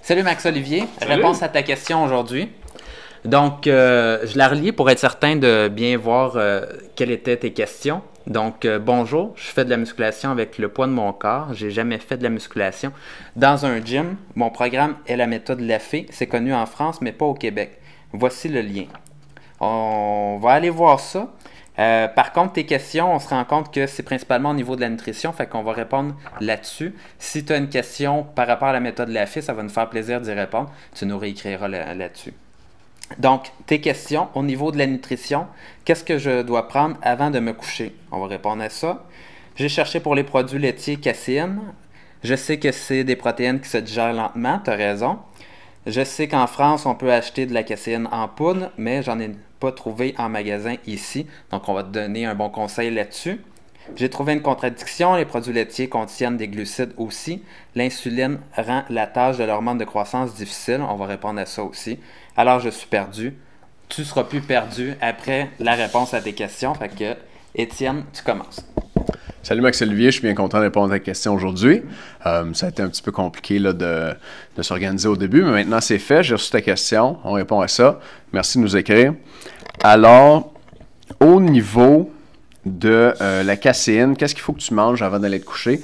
Salut Max-Olivier, Salut. Réponse à ta question aujourd'hui. Donc, je la relis pour être certain de bien voir quelles étaient tes questions. Donc, bonjour, je fais de la musculation avec le poids de mon corps. J'ai jamais fait de la musculation dans un gym. Mon programme est la méthode Lafay. C'est connu en France, mais pas au Québec. Voici le lien. On va aller voir ça. Par contre, tes questions, on se rend compte que c'est principalement au niveau de la nutrition, fait qu'on va répondre là-dessus. Si tu as une question par rapport à la méthode Lafay, ça va nous faire plaisir d'y répondre. Tu nous réécriras là-dessus. Donc, tes questions au niveau de la nutrition, qu'est-ce que je dois prendre avant de me coucher? On va répondre à ça. J'ai cherché pour les produits laitiers caséine. Je sais que c'est des protéines qui se digèrent lentement, tu as raison. Je sais qu'en France, on peut acheter de la caséine en poudre, mais j'en ai pas trouvé en magasin ici. Donc, on va te donner un bon conseil là-dessus. J'ai trouvé une contradiction. Les produits laitiers contiennent des glucides aussi. L'insuline rend la tâche de l'hormone de croissance difficile. On va répondre à ça aussi. Alors, je suis perdu. Tu seras plus perdu après la réponse à tes questions. Fait que, Étienne, tu commences. Salut Max-Olivier, je suis bien content de répondre à ta question aujourd'hui. Ça a été un petit peu compliqué là, de s'organiser au début, mais maintenant c'est fait. J'ai reçu ta question, on répond à ça. Merci de nous écrire. Alors, au niveau de la caséine, qu'est-ce qu'il faut que tu manges avant d'aller te coucher?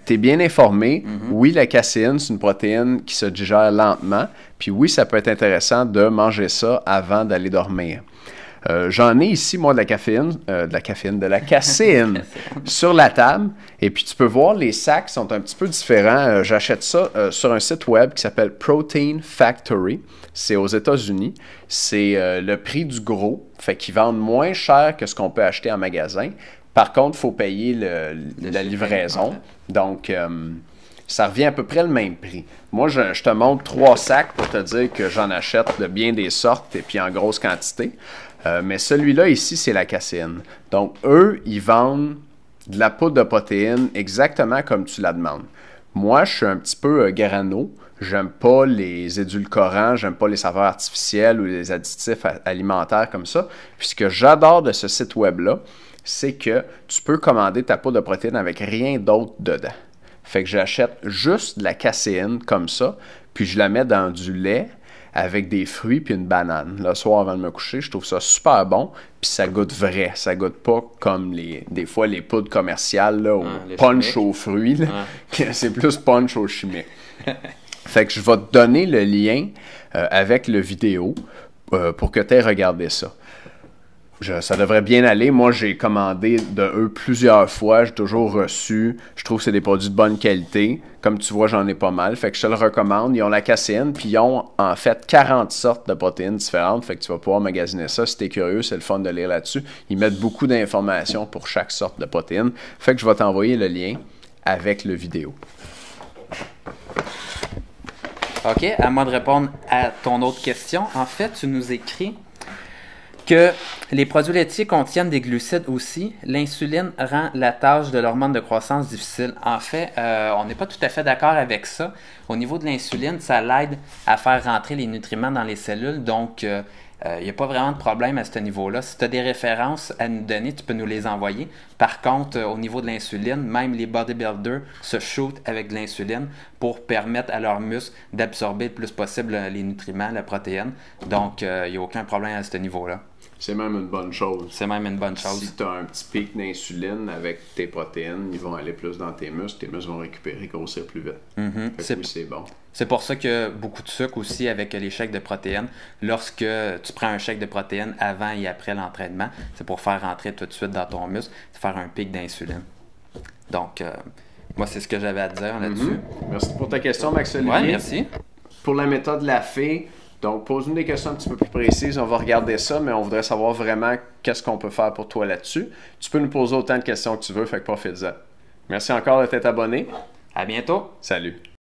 Tu es bien informé. Oui, la caséine, c'est une protéine qui se digère lentement. Puis oui, ça peut être intéressant de manger ça avant d'aller dormir. J'en ai ici, moi, de la caséine sur la table. Et puis, tu peux voir, les sacs sont un petit peu différents. J'achète ça sur un site web qui s'appelle Protein Factory. C'est aux États-Unis. C'est le prix du gros. Fait qu'ils vendent moins cher que ce qu'on peut acheter en magasin. Par contre, il faut payer la livraison. Donc, ça revient à peu près le même prix. Moi, je te montre 3 sacs pour te dire que j'en achète de bien des sortes et puis en grosse quantité. Mais celui-là ici, c'est la caséine. Donc, eux, ils vendent de la poudre de protéines exactement comme tu la demandes. Moi, je suis un petit peu grano. J'aime pas les édulcorants, j'aime pas les saveurs artificielles ou les additifs alimentaires comme ça. Puis ce que j'adore de ce site web-là, c'est que tu peux commander ta poudre de protéines avec rien d'autre dedans. Fait que j'achète juste de la caséine comme ça, puis je la mets dans du lait avec des fruits puis une banane. Le soir avant de me coucher, je trouve ça super bon, puis ça goûte vrai. Ça goûte pas comme des fois les poudres commerciales là, au punch chimiques. Aux fruits. Là, c'est plus punch aux chimiques. Fait que je vais te donner le lien avec le vidéo pour que tu aies regardé ça. Ça devrait bien aller. Moi, j'ai commandé de eux plusieurs fois. J'ai toujours reçu. Je trouve que c'est des produits de bonne qualité. Comme tu vois, j'en ai pas mal. Fait que je te le recommande. Ils ont la caséine, puis ils ont en fait 40 sortes de protéines différentes. Fait que tu vas pouvoir magasiner ça. Si t'es curieux, c'est le fun de lire là-dessus. Ils mettent beaucoup d'informations pour chaque sorte de protéines. Fait que je vais t'envoyer le lien avec le vidéo. OK, à moi de répondre à ton autre question. En fait, tu nous écris que les produits laitiers contiennent des glucides aussi. L'insuline rend la tâche de l'hormone de croissance difficile. En fait, on n'est pas tout à fait d'accord avec ça. Au niveau de l'insuline, ça l'aide à faire rentrer les nutriments dans les cellules. Donc, il n'y a pas vraiment de problème à ce niveau-là. Si tu as des références à nous donner, tu peux nous les envoyer. Par contre, au niveau de l'insuline, même les bodybuilders se shootent avec de l'insuline pour permettre à leurs muscles d'absorber le plus possible les nutriments, la protéine. Donc, il n'y a aucun problème à ce niveau-là. C'est même une bonne chose. C'est même une bonne chose. Si tu as un petit pic d'insuline avec tes protéines, ils vont aller plus dans tes muscles vont récupérer, grossir plus vite. C'est bon. C'est pour ça que beaucoup de sucre aussi avec les shakes de protéines. Lorsque tu prends un shake de protéines avant et après l'entraînement, c'est pour faire rentrer tout de suite dans ton muscle, c'est faire un pic d'insuline. Donc, moi, c'est ce que j'avais à te dire là-dessus. Merci pour ta question, Max-Olivier. Oui, merci. Pour la méthode Lafay, donc, pose-nous des questions un petit peu plus précises. On va regarder ça, mais on voudrait savoir vraiment qu'est-ce qu'on peut faire pour toi là-dessus. Tu peux nous poser autant de questions que tu veux, fait que profite-en. Merci encore de t'être abonné. À bientôt. Salut.